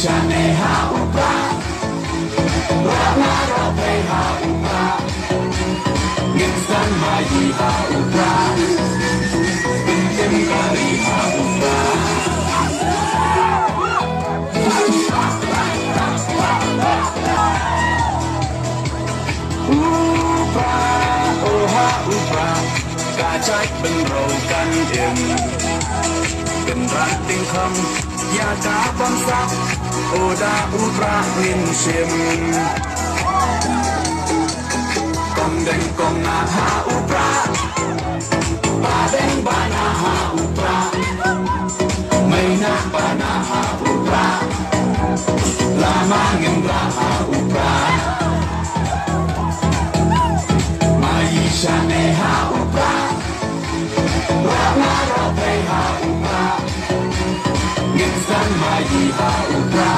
Shane ha upra, rana rope ha upra, Ginsan maji ha upra, Pintim kari ha upra. Upra, oh ha upra, kacai penrokan im, kenrating kham, ya ka bangsa. Oda upra min sim Kong deng kong na ha upra Padeng bana ha upra May na bana ha upra Lamangin ra ha upra Maisha ne ha upra Rana rope ha upra Ginsan maji ha upra